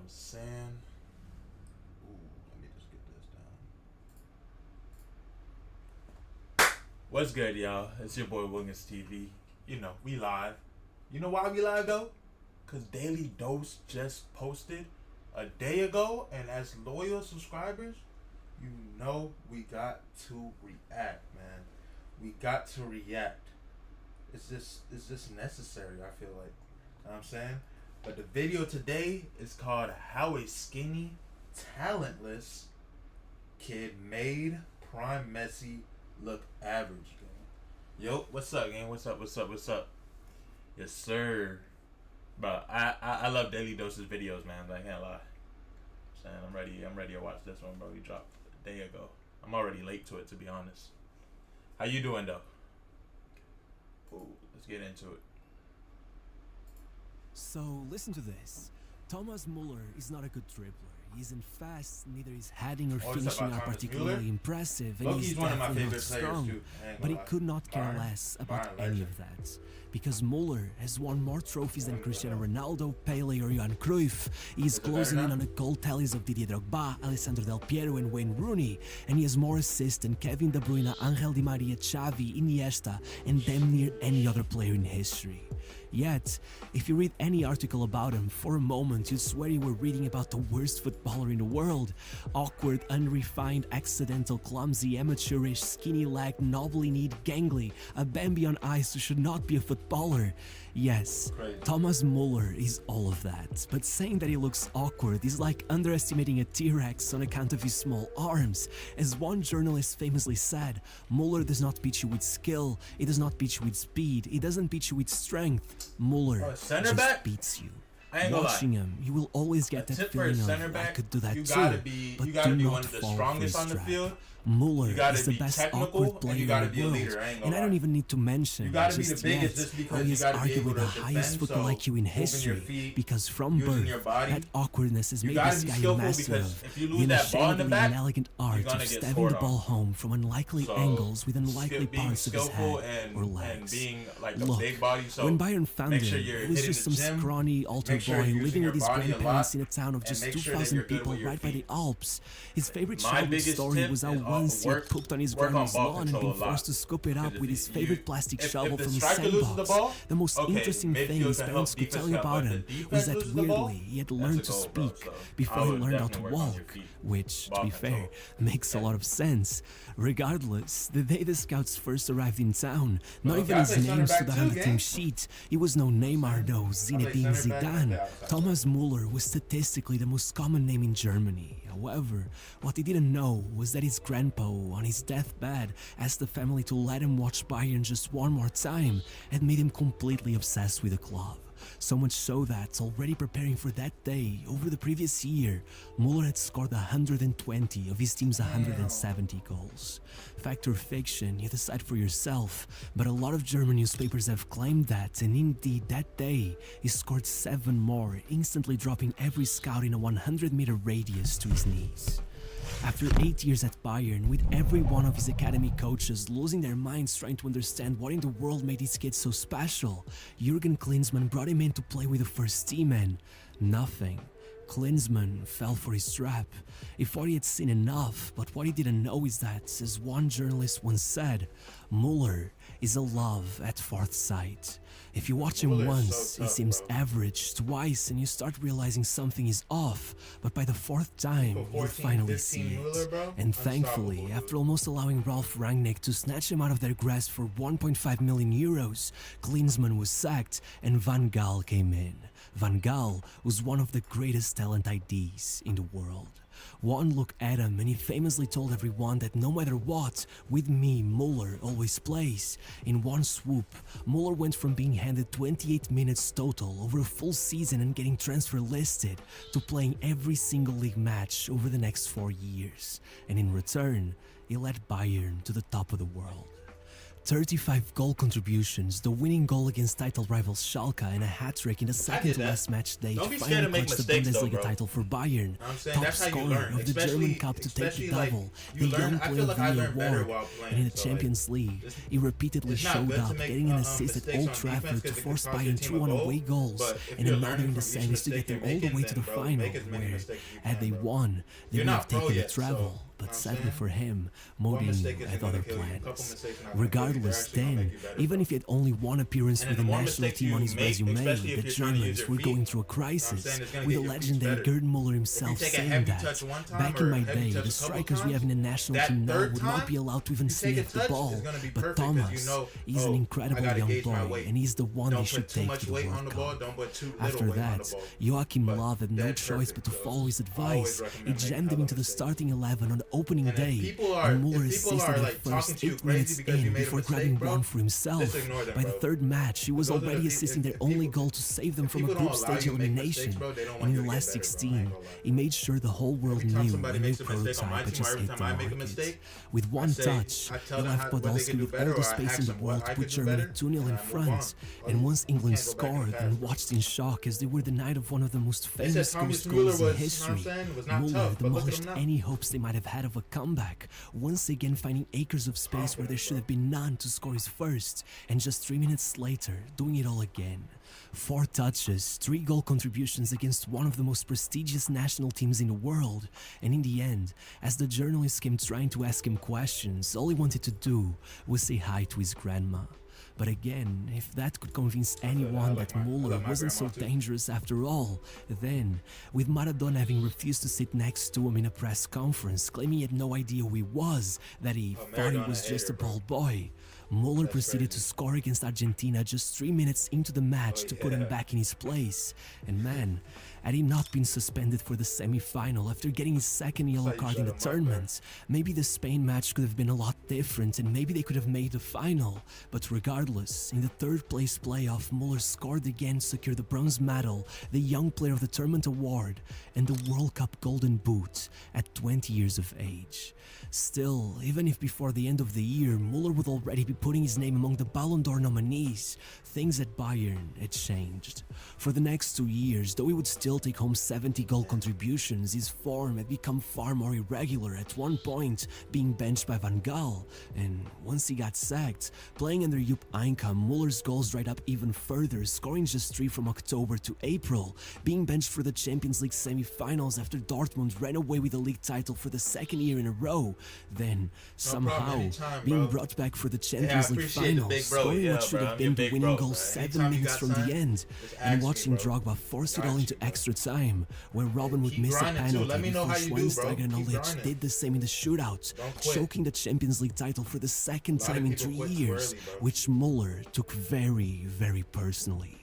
I'm saying? Ooh, let me just get this down. What's good, y'all? It's your boy WilgansTV. You know, we live. You know why we live though? Cause Daily Dose just posted a day ago, and as loyal subscribers, you know we got to react, man. We got to react. It's just necessary, I feel like. You know what I'm saying? But the video today is called How a Skinny, Talentless Kid Made Prime Messi Look Average, gang. Yo, what's up, gang? What's up? Yes, sir. Bro, I love Daily Dose's videos, man. I can't lie. I'm ready to watch this one, bro. He dropped a day ago. I'm already late to it, to be honest. How you doing, though? Ooh, let's get into it. So, listen to this. Thomas Muller is not a good dribbler. He isn't fast, neither is heading or finishing are particularly impressive, and he's definitely not strong. But he could not care less about any of that. Because Muller has won more trophies than Cristiano Ronaldo, Pele or Johan Cruyff. He is closing in on the goal tallies of Didier Drogba, Alessandro Del Piero and Wayne Rooney. And he has more assists than Kevin De Bruyne, Angel Di Maria, Xavi, Iniesta, and damn near any other player in history. Yet, if you read any article about him, for a moment you'd swear you were reading about the worst footballer in the world. Awkward, unrefined, accidental, clumsy, amateurish, skinny-legged, knobbly-kneed, gangly, a Bambi on ice who should not be a footballer. Yes, Thomas Muller is all of that, but saying that he looks awkward is like underestimating a T-Rex on account of his small arms. As one journalist famously said, Muller does not beat you with skill, he does not beat you with speed, he doesn't beat you with strength. Muller just beats you. Watching him, you will always get that feeling of, I could do that too, but do not fall for his trap. Muller is the best awkward player in the world, and I don't even need to mention just yet how he is arguably the highest football IQ in history, because from birth, that awkwardness has made this guy a master of the unashamedly inelegant art of stabbing the ball home from unlikely angles with unlikely parts of his head or legs. Look, when Bayern founded him, he was just some scrawny altar boy living with his grandparents in a town of just 2,000 people right by the Alps. His favorite childhood story was how once he had pooped on his grandma's lawn and been forced to scoop it up with his favorite plastic shovel from his sandbox. The most interesting thing his parents could tell you about him was that weirdly he had learned to speak before he learned how to walk, which, to be fair, makes a lot of sense. Regardless, the day the scouts first arrived in town, not even his name stood out on the team sheet. He was no Neymar though, Zinedine Zidane. Thomas Muller was statistically the most common name in Germany. However, what he didn't know was that his grandpa, on his deathbed, asked the family to let him watch Bayern just one more time and made him completely obsessed with the club. So much so that, already preparing for that day, over the previous year, Muller had scored 120 of his team's 170 goals. Fact or fiction, you decide for yourself, but a lot of German newspapers have claimed that, and indeed that day, he scored 7 more, instantly dropping every scout in a 100-meter radius to his knees. After 8 years at Bayern, with every one of his academy coaches losing their minds trying to understand what in the world made his kid so special, Jurgen Klinsmann brought him in to play with the first team and nothing. Klinsmann fell for his trap. He thought he had seen enough, but what he didn't know is that, as one journalist once said, Muller is a love at fourth sight. If you watch him once, he seems average, twice, and you start realizing something is off, but by the 4th time, you finally see it. And thankfully, after almost allowing Ralf Rangnick to snatch him out of their grasp for 1.5 million euros, Klinsmann was sacked and Van Gaal came in. Van Gaal was one of the greatest talent IDs in the world. One look at him and he famously told everyone that no matter what, with me, Muller always plays. In one swoop, Muller went from being handed 28 minutes total over a full season and getting transfer listed to playing every single league match over the next 4 years. And in return, he led Bayern to the top of the world. 35 goal contributions, the winning goal against title rivals Schalke, and a hat-trick in the second-to-last match day to finally clutch the Bundesliga title for Bayern. Top scorer of the German Cup to take the double, the Young Player of the Year award, and in the Champions League, he repeatedly showed up, getting an assist at Old Trafford to force Bayern 2 away goals, and another in the semis to get them all the way to the final, where, had they won, they would have taken the treble. But sadly for him, Mourinho had other plans. Regardless, then, even if he had only one appearance with the national team on his resume, the Germans were going through a crisis, with the legendary Gerd Müller himself saying that, back in my day, the strikers we have in the national team now would not be allowed to even sniff the ball, but Thomas, he's an incredible young boy, and he's the one they should take to the World Cup. After that, Joachim Löw had no choice but to follow his advice. He jammed him into the starting 11 on the opening day, and Müller assisted the first 8 minutes in before grabbing one for himself. By the third match, he was already assisting their only goal to save them from a group stage elimination, and in the last 16, he made sure the whole world knew a new prototype had just hit the market. With one touch, he left Podolski with all the space in the world to put Germany 2-0 in front, and once England scored and watched in shock as they were denied of one of the most famous ghost goals in history, Müller demolished any hopes they might have had of a comeback, once again finding acres of space where there should have been none to score his first, and just 3 minutes later, doing it all again. 4 touches, 3 goal contributions against one of the most prestigious national teams in the world, and in the end, as the journalists came trying to ask him questions, all he wanted to do was say hi to his grandma. But again, if that could convince anyone that Müller wasn't so dangerous after all, then, with Maradona having refused to sit next to him in a press conference, claiming he had no idea who he was, that he thought he was just a ball boy, Müller proceeded to score against Argentina just 3 minutes into the match to put him back in his place. And man, had he not been suspended for the semi-final after getting his second yellow card in the tournament, maybe the Spain match could have been a lot different and maybe they could have made the final. But regardless, in the third place playoff, Müller scored again to secure the bronze medal, the Young Player of the Tournament award, and the World Cup Golden Boot at 20 years of age. Still, even if before the end of the year, Müller would already be putting his name among the Ballon d'Or nominees, things at Bayern had changed. For the next 2 years, though he would still take home 70 goal contributions, his form had become far more irregular, at one point being benched by Van Gaal, and once he got sacked, playing under Jupp Heynckes, Müller's goals dried up even further, scoring just 3 from October to April, being benched for the Champions League semi-finals after Dortmund ran away with the league title for the second year in a row, then somehow being brought back for the Champions League final, scoring what should have been the winning goal 7 minutes from the end, and watching Drogba force it all into extra time, where Robin would miss a penalty before Schweinsteiger and Olic did the same in the shootout, choking the Champions League title for the second time in 3 years, which Müller took very, very personally.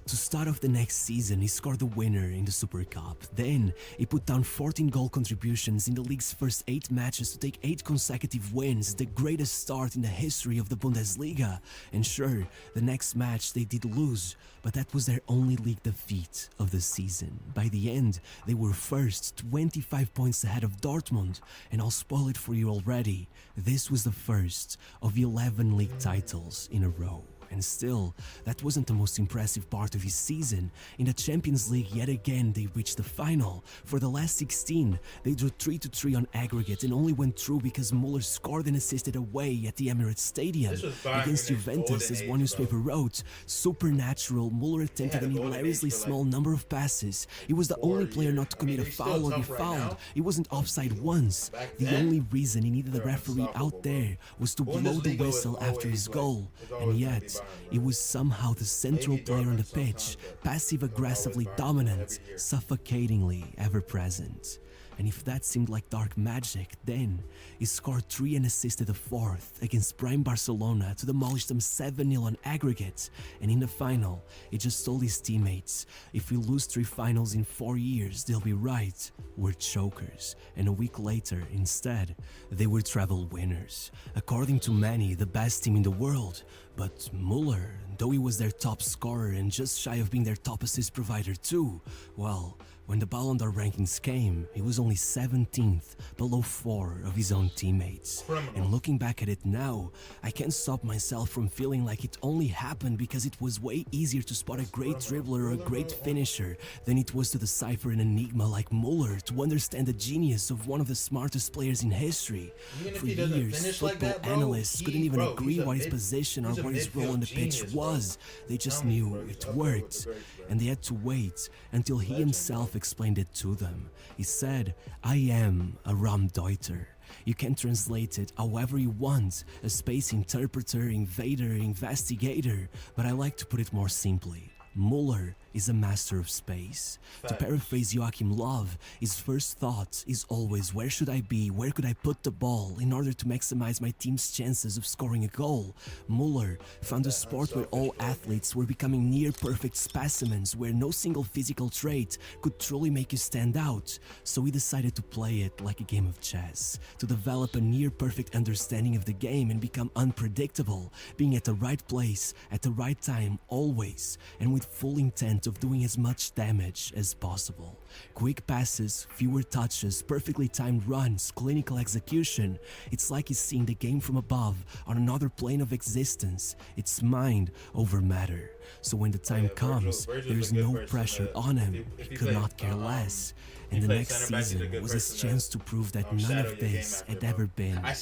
To start off the next season, he scored the winner in the Super Cup. Then, he put down 14 goal contributions in the league's first 8 matches to take 8 consecutive wins, the greatest start in the history of the Bundesliga. And sure, the next match they did lose, but that was their only league defeat of the season. By the end, they were first, 25 points ahead of Dortmund, and I'll spoil it for you already. This was the first of 11 league titles in a row. And still, that wasn't the most impressive part of his season. In the Champions League, yet again, they reached the final. For the last 16, they drew 3-3 on aggregate and only went through because Müller scored and assisted away at the Emirates Stadium. Against Juventus, as one newspaper wrote, supernatural, Müller attempted an hilariously small number of passes. He was the only player not to commit a foul or be fouled. He wasn't offside once. The only reason he needed the referee out there was to blow the whistle after his goal. And yet, he was somehow the central player on the pitch, passive-aggressively dominant, suffocatingly ever-present. And if that seemed like dark magic, then he scored 3 and assisted a 4th against prime Barcelona to demolish them 7-0 on aggregate. And in the final, he just told his teammates, if we lose 3 finals in 4 years, they'll be right, we're chokers. And a week later, instead, they were treble winners. According to many, the best team in the world. But Müller, though he was their top scorer and just shy of being their top assist provider too, well, When the Ballon d'Or rankings came, he was only 17th, below 4 of his own teammates. And looking back at it now, I can't stop myself from feeling like it only happened because it was way easier to spot a great dribbler or a great finisher than it was to decipher an enigma like Muller to understand the genius of one of the smartest players in history. For years, football analysts couldn't even agree what his position or what his role on the pitch was. They just knew it worked. And they had to wait until he himself explained it to them. He said, "I am a Raumdeuter." You can translate it however you want, a space interpreter, invader, investigator, but I like to put it more simply. Muller is a master of space. To paraphrase Joachim Löw, his first thought is always, where should I be, where could I put the ball in order to maximize my team's chances of scoring a goal? Muller found a sport where all athletes were becoming near-perfect specimens, where no single physical trait could truly make you stand out. So he decided to play it like a game of chess, to develop a near-perfect understanding of the game and become unpredictable, being at the right place, at the right time, always, and with full intent of doing as much damage as possible. Quick passes, fewer touches, perfectly timed runs, clinical execution. It's like he's seeing the game from above, on another plane of existence. It's mind over matter. So when the time comes, there's no pressure on him. He could not care less. And the next season was his chance to prove that none of this had ever been luck.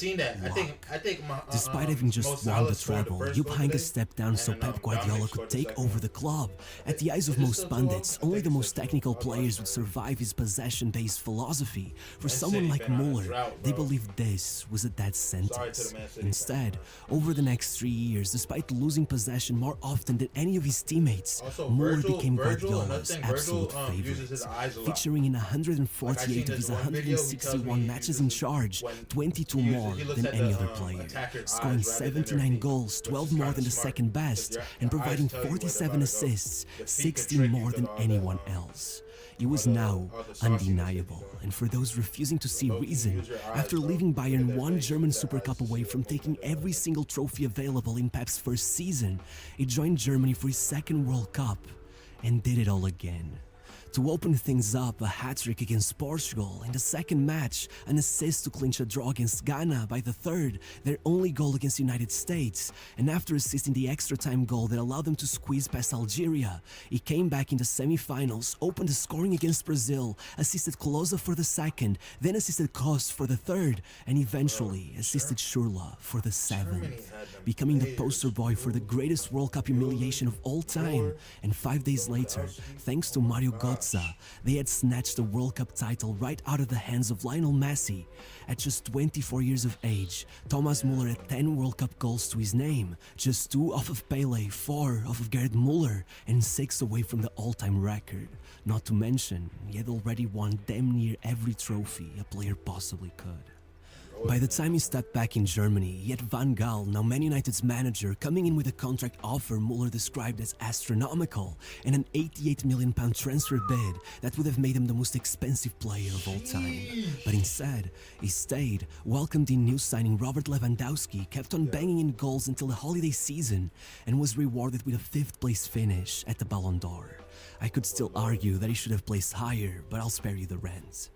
Despite having just won the treble, Jupp Heynckes stepped down so Pep Guardiola could take over the club. At the eyes of most pundits, only the most technical players would survive his possession-based philosophy. For someone like Muller, they believed this was a death sentence. Instead, over the next 3 years, despite losing possession more often than any of his teammates, Muller became Guardiola's absolute favorite, featuring in 148 of his 161 matches in charge, 22 more than any other player, scoring 79 goals, 12 more than the second best, and providing 47 assists, 16 more than anyone else. It was now undeniable, and for those refusing to see reason, after leaving Bayern one German Super Cup away from taking every single trophy available in Pep's first season, he joined Germany for his second World Cup and did it all again. To open things up, a hat-trick against Portugal. In the second match, an assist to clinch a draw against Ghana. By the third, their only goal against the United States. And after assisting the extra-time goal that allowed them to squeeze past Algeria, he came back in the semi-finals, opened the scoring against Brazil, assisted Klose for the second, then assisted Kost for the third, and eventually assisted Schürrle for the seventh, becoming the poster boy for the greatest World Cup humiliation of all time. And 5 days later, thanks to Mario Götze, they had snatched the World Cup title right out of the hands of Lionel Messi. At just 24 years of age, Thomas Muller had 10 World Cup goals to his name, just 2 off of Pele, 4 off of Gerd Müller, and 6 away from the all-time record. Not to mention, he had already won damn near every trophy a player possibly could. By the time he stepped back in Germany, he had Van Gaal, now Man United's manager, coming in with a contract offer Muller described as astronomical and an £88 million transfer bid that would have made him the most expensive player of all time. But instead, he stayed, welcomed in new signing Robert Lewandowski, kept on banging in goals until the holiday season, and was rewarded with a 5th place finish at the Ballon d'Or. I could still argue that he should have placed higher, but I'll spare you the rant.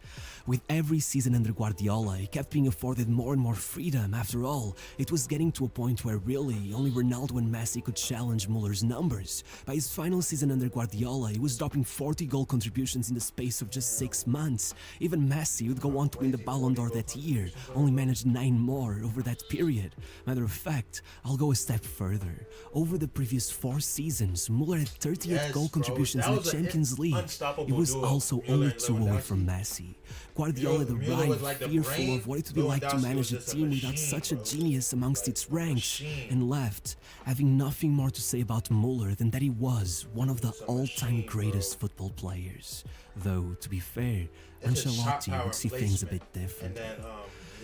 With every season under Guardiola, he kept being afforded more and more freedom. After all, it was getting to a point where really only Ronaldo and Messi could challenge Muller's numbers. By his final season under Guardiola, he was dropping 40 goal contributions in the space of just 6 months. Even Messi would go on to win the Ballon d'Or that year, only managed 9 more over that period. Matter of fact, I'll go a step further. Over the previous 4 seasons, Muller had 38 goal contributions in the Champions League. It was also only 2 away from Messi. Guardiola arrived fearful of what it would be like to manage a team without such a genius amongst its ranks, and left, having nothing more to say about Muller than that he was one of the all-time greatest football players. Though, to be fair, Ancelotti would see things a bit differently.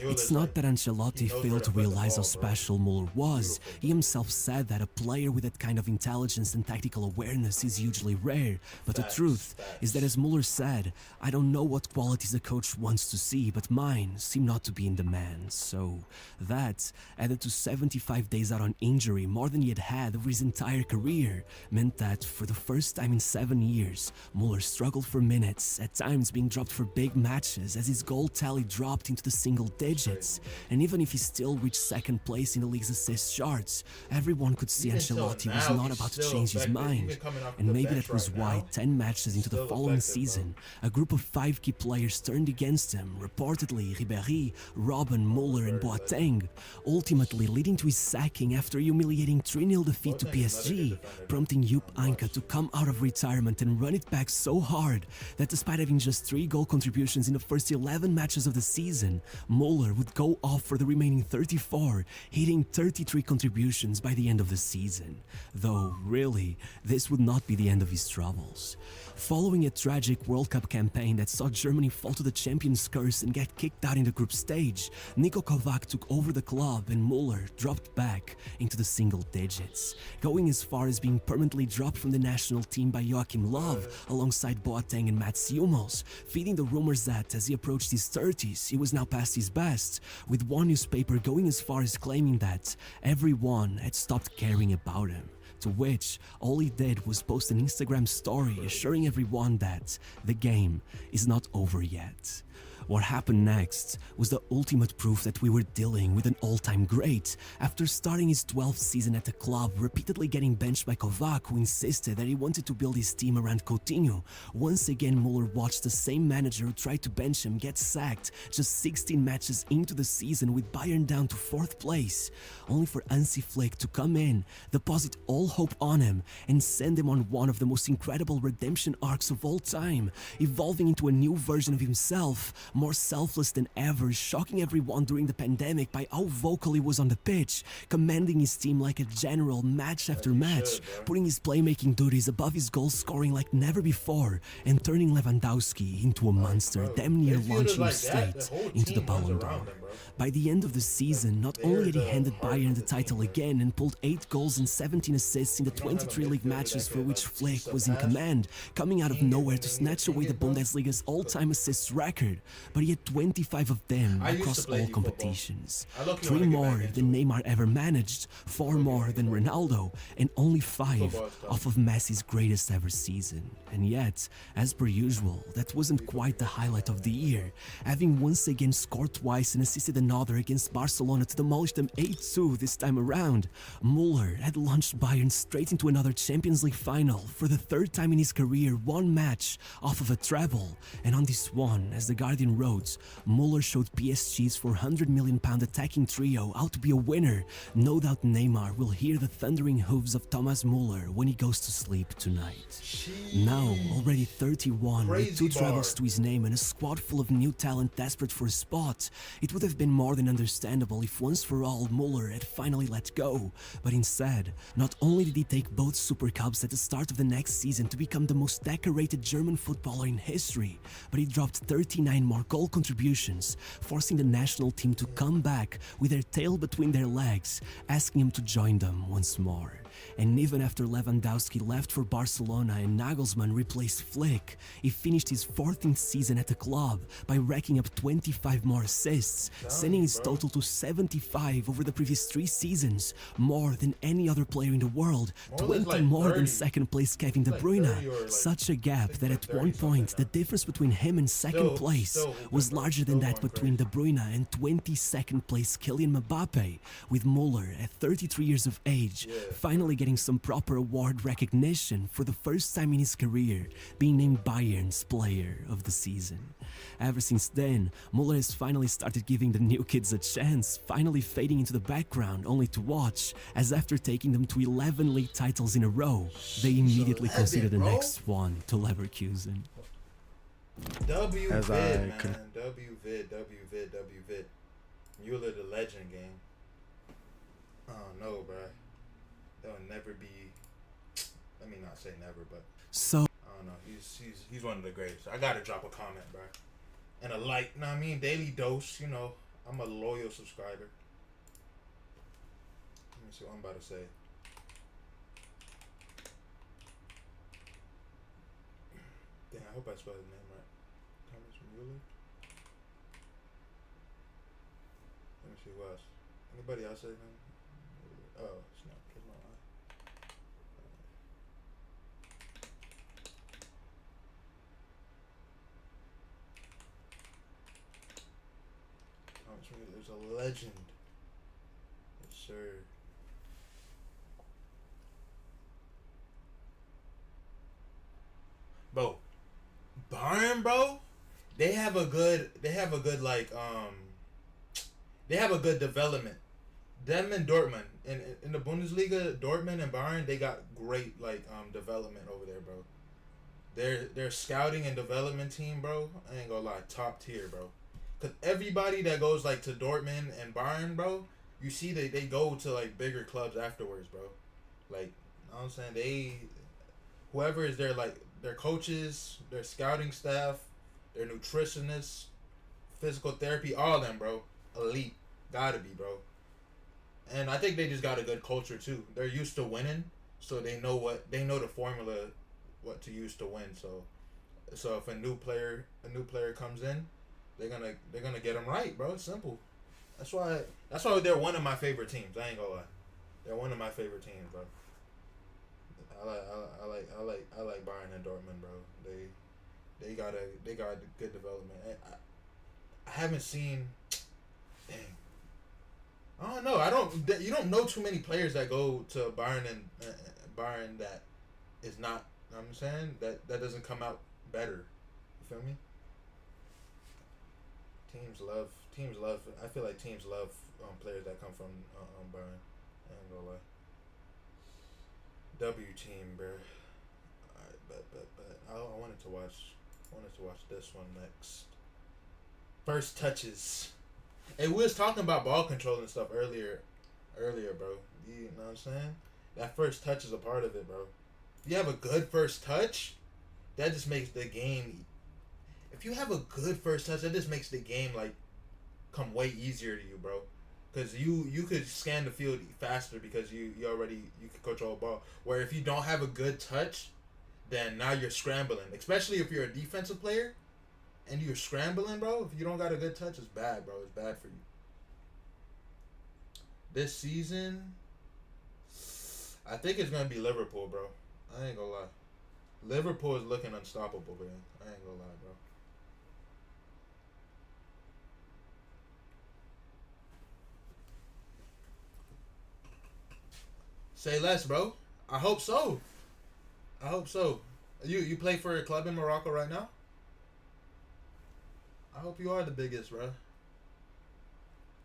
It's not that Ancelotti failed to realize how special Muller was. He himself said that a player with that kind of intelligence and tactical awareness is usually rare. But the truth is that, as Muller said, I don't know what qualities a coach wants to see, but mine seem not to be in demand. So that, added to 75 days out on injury, more than he had had over his entire career, meant that for the first time in 7 years, Muller struggled for minutes, at times being dropped for big matches as his goal tally dropped into the single digits. And even if he still reached second place in the league's assist charts, everyone could see Ancelotti was not about to change his mind. And maybe that was why 10 matches into the following season, a group of 5 key players turned against him, reportedly Ribéry, Robben, Muller and Boateng, ultimately leading to his sacking after a humiliating 3-0 defeat to PSG, prompting Jupp Heynckes to come out of retirement and run it back so hard that despite having just 3 goal contributions in the first 11 matches of the season, Muller would go off for the remaining 34, hitting 33 contributions by the end of the season. Though, really, this would not be the end of his troubles. Following a tragic World Cup campaign that saw Germany fall to the champions' curse and get kicked out in the group stage, Niko Kovac took over the club and Muller dropped back into the single digits, going as far as being permanently dropped from the national team by Joachim Löw alongside Boateng and Mats Hummels, feeding the rumors that as he approached his 30s, he was now past his best, with one newspaper going as far as claiming that everyone had stopped caring about him. To which all he did was post an Instagram story assuring everyone that the game is not over yet. What happened next was the ultimate proof that we were dealing with an all-time great. After starting his 12th season at the club, repeatedly getting benched by Kovac, who insisted that he wanted to build his team around Coutinho, once again Muller watched the same manager who tried to bench him get sacked just 16 matches into the season with Bayern down to 4th place, only for Hansi Flick to come in, deposit all hope on him, and send him on one of the most incredible redemption arcs of all time, evolving into a new version of himself, more selfless than ever, shocking everyone during the pandemic by how vocal he was on the pitch, commanding his team like a general match after match, putting his playmaking duties above his goal scoring like never before, and turning Lewandowski into a monster, damn near launching him straight into the Ballon d'Or. By the end of the season, not only had he handed Bayern the title again and pulled 8 goals and 17 assists in the 23 league matches for which Flick was in command, coming out of nowhere to snatch away the Bundesliga's all-time assists record, but he had 25 of them across all competitions. 3 more than Neymar ever managed, 4 more than Ronaldo, and only 5 off of Messi's greatest ever season. And yet, as per usual, that wasn't quite the highlight of the year, having once again scored twice and assisted another against Barcelona to demolish them 8-2 this time around. Muller had launched Bayern straight into another Champions League final for the 3rd time in his career, 1 match off of a treble, and on this one, as the Guardian wrote, Muller showed PSG's £400 million attacking trio out to be a winner. No doubt Neymar will hear the thundering hooves of Thomas Muller when he goes to sleep tonight. Now, already 31, with 2 travels to his name and a squad full of new talent desperate for a spot, it would have been more than understandable if once for all Muller had finally let go. But instead, not only did he take both Super Cups at the start of the next season to become the most decorated German footballer in history, but he dropped 39 more goal contributions, forcing the national team to come back with their tail between their legs, asking him to join them once more. And even after Lewandowski left for Barcelona and Nagelsmann replaced Flick, he finished his 14th season at the club by racking up 25 more assists, sending his total to 75 over the previous 3 seasons, more than any other player in the world, 20 more than second place Kevin De Bruyne. Such a gap that at one point the difference between him and second place was larger than that between De Bruyne and 22nd place Kylian Mbappe, with Muller at 33 years of age finally getting some proper award recognition for the first time in his career, being named Bayern's Player of the Season. Ever since then, Muller has finally started giving the new kids a chance, finally fading into the background only to watch as after taking them to 11 league titles in a row, they immediately consider the next one to Leverkusen. WVid, man. WVid. Muller the legend, gang. I don't know, bro. There'll never be. Let me not say never, but so I don't know. He's one of the greatest. I gotta drop a comment, bro, and a like. Know what I mean, daily dose. You know, I'm a loyal subscriber. Let me see what I'm about to say. Damn, I hope I spelled his name right. Thomas Mueller. Let me see who else. Anybody else say his name? Oh, it's not. There's no I. Thomas Mueller is a legend. Yes, sir. Bro, Bayern, bro, they have a good like they have a good development. Them and Dortmund in the Bundesliga, Dortmund and Bayern, they got great like development over there, bro. Their scouting and development team, bro, I ain't gonna lie, top tier, bro. Cause everybody that goes like to Dortmund and Bayern, bro, you see they go to like bigger clubs afterwards, bro. Like, you know what I'm saying, whoever is their like their coaches, their scouting staff, their nutritionists, physical therapy, all of them, bro, elite, gotta be, bro. And I think they just got a good culture too. They're used to winning, so they know the formula, what to use to win. So if a new player comes in, they're gonna get them right, bro. It's simple. That's why they're one of my favorite teams. I ain't gonna lie, they're one of my favorite teams, bro. I like Bayern and Dortmund, bro. They got good development. I haven't seen. Dang. I don't know. You don't know too many players that go to Bayern and Bayern that is not. You know what I'm saying that doesn't come out better. You feel me? Teams love. I feel like teams love players that come from Bayern. I ain't gonna lie. W team, bro. Alright, but I wanted to watch this one next. First touches. Hey, we was talking about ball control and stuff earlier, bro. You know what I'm saying? That first touch is a part of it, bro. If you have a good first touch, that just makes the game. If you have a good first touch, that just makes the game like come way easier to you, bro. Because you could scan the field faster because you could control the ball. Where if you don't have a good touch, then now you're scrambling. Especially if you're a defensive player and you're scrambling, bro. If you don't got a good touch, it's bad, bro. It's bad for you. This season, I think it's going to be Liverpool, bro. I ain't going to lie. Liverpool is looking unstoppable, man. I ain't going to lie, bro. Say less, bro. I hope so. You play for a club in Morocco right now? I hope you are the biggest, bro.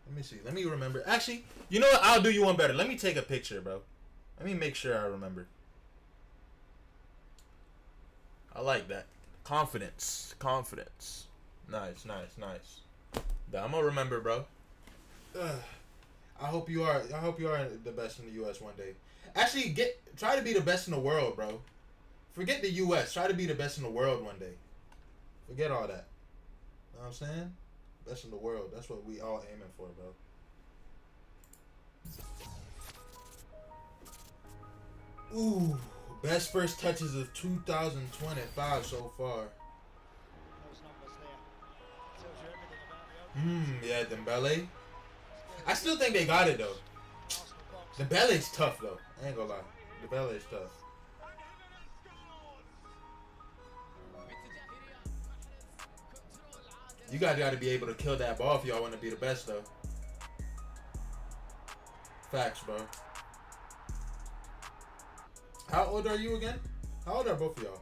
Let me see. Let me remember. Actually, you know what? I'll do you one better. Let me take a picture, bro. Let me make sure I remember. I like that. Confidence. Nice. I'm gonna remember, bro. I hope you are the best in the U.S. one day. Actually, try to be the best in the world, bro. Forget the U.S. Try to be the best in the world one day. Forget all that. You know what I'm saying? Best in the world. That's what we all aiming for, bro. Ooh, best first touches of 2025 so far. Yeah, Dembele. I still think they got it though. Dembele's tough though. I ain't gonna lie. Dembele's tough. You guys got to be able to kill that ball if y'all want to be the best though. Facts, bro. How old are you again? How old are both of y'all?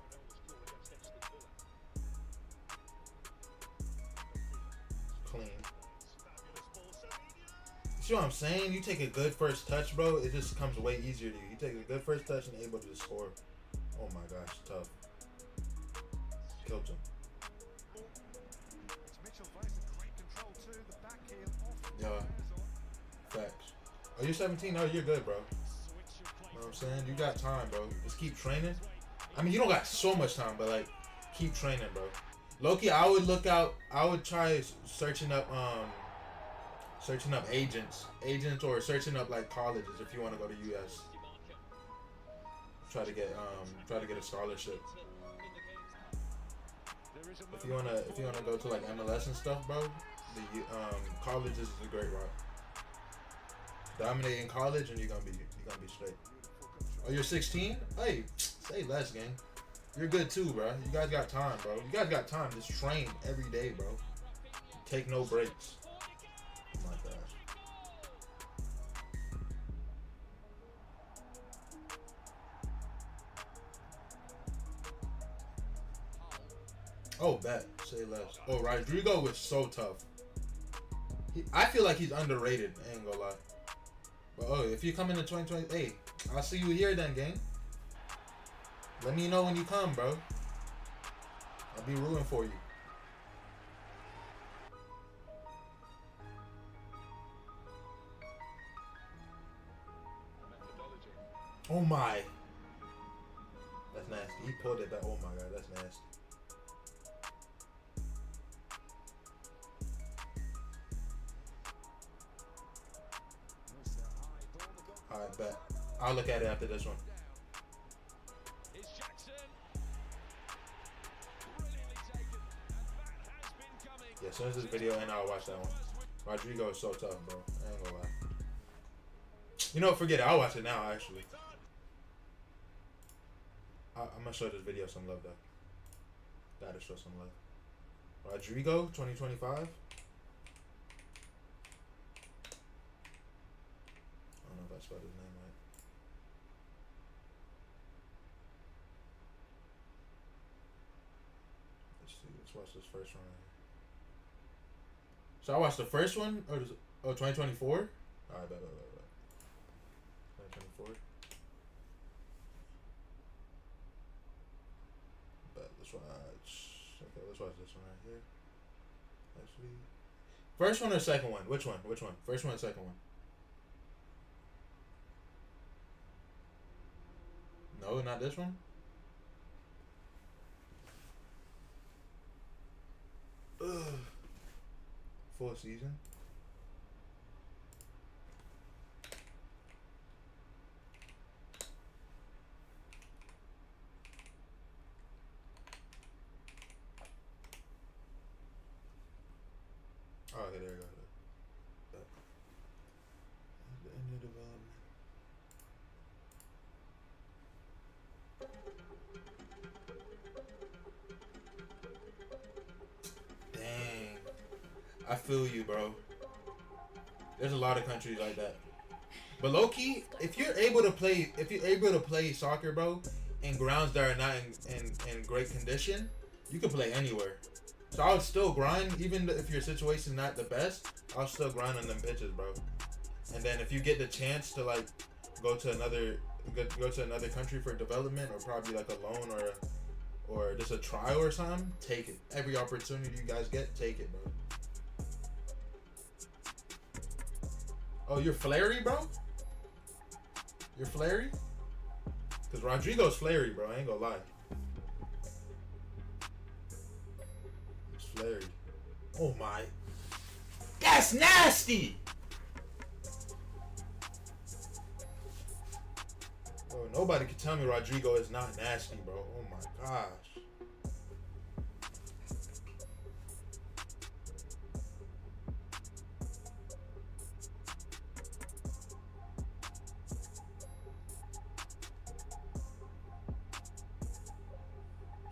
Clean. You see what I'm saying? You take a good first touch, bro, it just comes way easier to you. You take a good first touch and able to just score. Oh my gosh, tough. Killed him. Yeah. Facts. Oh, you're 17? Oh, you're good, bro. You know what I'm saying? You got time, bro. Just keep training. I mean, you don't got so much time, but like, keep training, bro. Loki, I would try searching up Searching up agents, or searching up like colleges if you want to go to US. Try to get a scholarship. If you wanna go to like MLS and stuff, bro, the colleges is a great route. Dominate in college and you're gonna be straight. Oh, you're 16? Hey, say less, gang. You're good too, bro. You guys got time, bro. You guys got time. Just train every day, bro. Take no breaks. Oh my gosh. Oh, bet. Say less. Oh, Rodrigo was so tough. I feel like he's underrated. I ain't gonna lie. But oh, if you come into 2020, hey, I'll see you here then, gang. Let me know when you come, bro. I'll be rooting for you. Oh my. That's nasty. He pulled it back. Oh my god, that's nasty. Alright, bet. I'll look at it after this one. Yeah, as soon as this video ends, I'll watch that one. Rodrigo is so tough, bro. I ain't gonna lie. You know, forget it. I'll watch it now, actually. I'm gonna show this video some love, though. Gotta show some love. Rodrigo, 2025. I don't know if I spelled his name right. Let's see. Let's watch this first one right here. So I watched the first one, or 2024? Alright, bet. 2024. Bet, let's watch. Okay, let's watch this one right here. Actually. First one or second one? Which one? First one or second one? No, not this one? Ugh. Full season. Oh, okay, there you go. The end of development. Dang. I feel you, bro. There's a lot of countries like that. But low key, if you're able to play soccer, bro, in grounds that are not in great condition, you can play anywhere. So I would still grind, even if your situation's not the best. I'll still grind on them pitches, bro. And then if you get the chance to like go to another country for development, or probably like a loan or just a trial or something, take it. Every opportunity you guys get, take it, bro. Oh, you're flary, bro? You're flary? Because Rodrigo's flary, bro. I ain't gonna lie. He's flary. Oh, my. That's nasty! Bro, nobody can tell me Rodrigo is not nasty, bro. Oh, my gosh.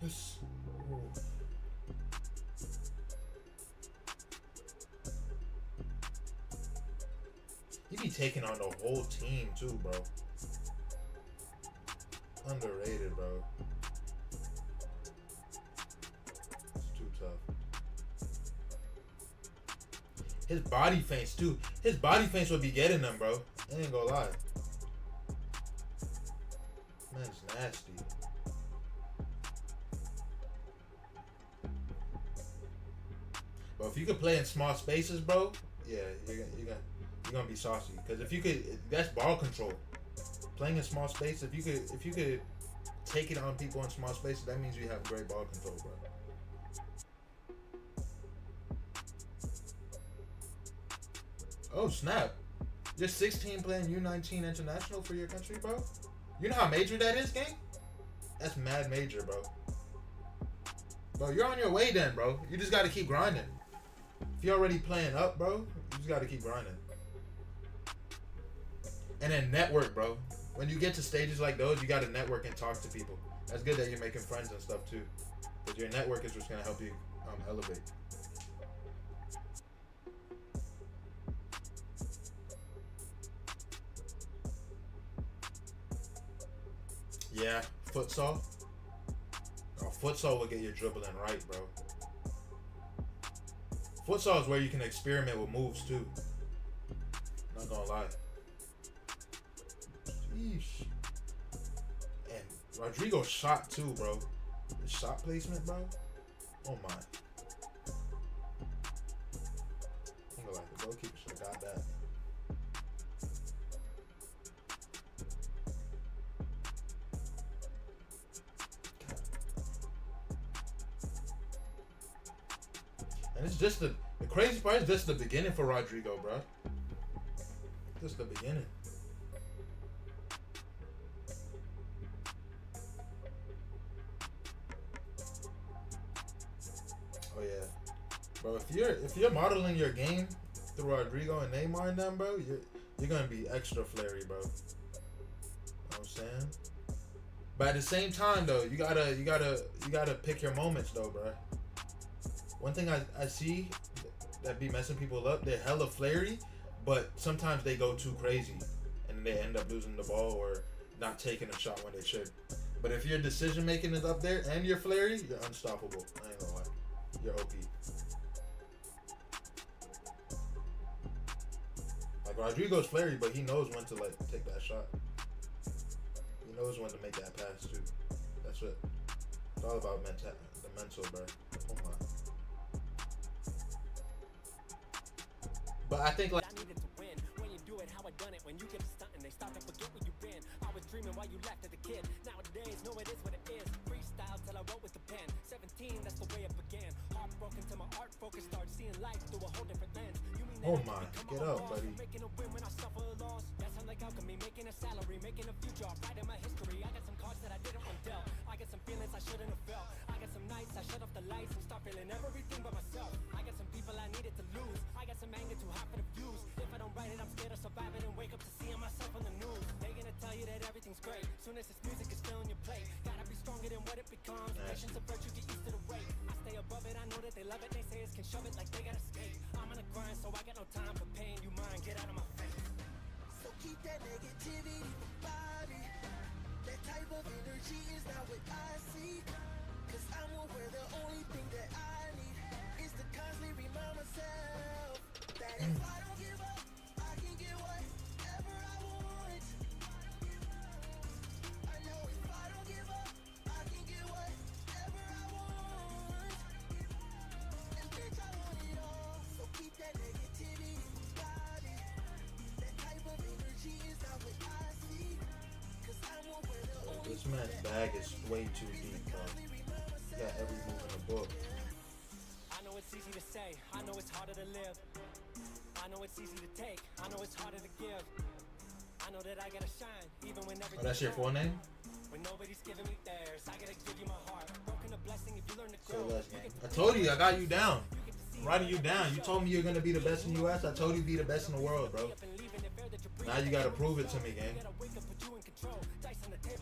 Yes. Oh. He be taking on the whole team too, bro. Underrated, bro. It's too tough. His body feints too. His body feints would be getting them, bro. I ain't gonna lie. Man's nasty. But if you could play in small spaces, bro, yeah, you're gonna be saucy. Because if you could, that's ball control. Playing in small space, if you could take it on people in small spaces, that means you have great ball control, bro. Oh, snap. You're 16 playing U19 international for your country, bro? You know how major that is, gang? That's mad major, bro. Bro, you're on your way then, bro. You just got to keep grinding. If you're already playing up, bro, you just got to keep grinding. And then network, bro. When you get to stages like those, you got to network and talk to people. That's good that you're making friends and stuff, too. Because your network is what's going to help you elevate. Yeah, futsal. Oh, futsal will get your dribbling right, bro. Futsal is where you can experiment with moves too. Not gonna lie. Sheesh. And Rodrigo shot too, bro. His shot placement, bro. Oh my. I'm gonna like the goalkeeper should have got that. And it's just the crazy part is just the beginning for Rodrigo, bro. Just the beginning. Oh yeah, bro. If you're modeling your game through Rodrigo and Neymar and them, bro, you're gonna be extra flary, bro. You know what I'm saying? But at the same time, though, you gotta pick your moments, though, bro. One thing I see that be messing people up, they're hella flary, but sometimes they go too crazy and they end up losing the ball or not taking a shot when they should. But if your decision making is up there and you're flary, you're unstoppable. I ain't gonna lie. You're OP. Like Rodrigo's flary, but he knows when to like take that shot. He knows when to make that pass too. That's what it's all about. The mental, bro. Oh my. But I think like I needed to win. When you do it, how I done it. When you get a stunt and they start to forget where you been. I was dreaming while you laughed at the kid. Nowadays, no, it is what it is. Freestyle till I wrote with the pen. 17, that's the way it began. Heartbroken till my art focus started seeing life through a whole different lens. You mean oh my, get up, buddy. Making a win when I suffer a loss. That sound like alchemy, making a salary, making a future, writing my history. I got some cards that I didn't want dealt. I got some feelings I shouldn't have felt. I got some nights I shut off the lights and start feeling everything but myself. I got some people I needed to lose. I got some anger too hot for the views. If I don't write it, I'm scared of surviving and wake up to seeing myself on the news. They gonna tell you that everything's great. Soon as this music is filling your plate, gotta be stronger than what it becomes. Patience and virtue, get used to the weight. I stay above it, I know that they love it. They say it can shove it like they gotta skate. I'm on a grind, so I got no time for pain. You mind, get out of my face. So keep that negativity from body. That type of energy is not what I see. Cause I'm aware the only thing that I need is to constantly remind myself that if I don't give up, I can get whatever I want. I know if I don't give up, I can get whatever I want. And bitch, I want it all. So keep that negativity from body. That type of energy is not what I see. Cause I'm aware the only this man's bag is way too deep, bro. He got every move in the book. I know it's easy to say, I know it's harder to live. I know it's easy to take, I know it's harder to give. I know that I gotta shine, even when everything. Oh, that's your full name? When nobody's giving me theirs, I gotta give you my heart. Broken a blessing if you learn to grow. I told you, I got you down. I'm writing you down. You told me you're gonna be the best in the US. I told you be the best in the world, bro. Now you gotta prove it to me, gang.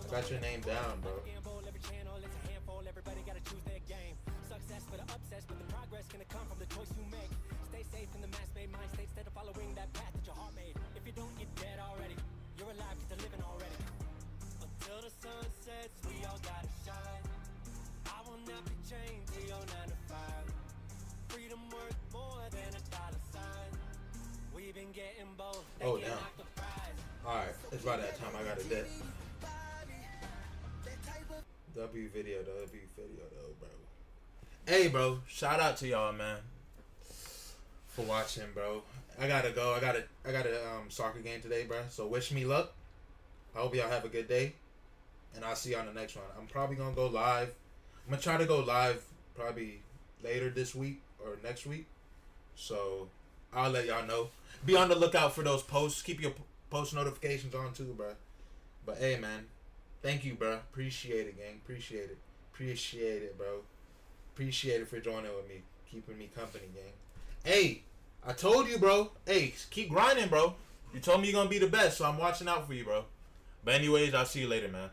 I got your name down, bro. Everybody gotta choose their game. Success for the upsets, but the progress gonna come from the choice you make. Stay safe in the mass-made mind state, instead of following that path that your heart made. If you don't, you're dead already. You're alive, get to living already. Until the sun sets, we all gotta shine. I will not be chained to your 9 to 5. Freedom worth more than a dollar sign. We've been getting both. Oh, damn. Alright, it's about that time I gotta dip. W video though, bro. Hey, bro, shout out to y'all, man, for watching, bro. I gotta go. I got a soccer game today, bro. So wish me luck. I hope y'all have a good day, and I'll see you on the next one. I'm probably gonna go live. I'm gonna try to go live probably later this week or next week. So I'll let y'all know. Be on the lookout for those posts. Keep your post notifications on too, bro. But hey, man, thank you, bro. Appreciate it, gang. Appreciate it, bro. Appreciate it for joining with me, keeping me company, gang. Hey, I told you, bro. Hey, keep grinding, bro. You told me you're gonna be the best, so I'm watching out for you, bro. But anyways, I'll see you later, man.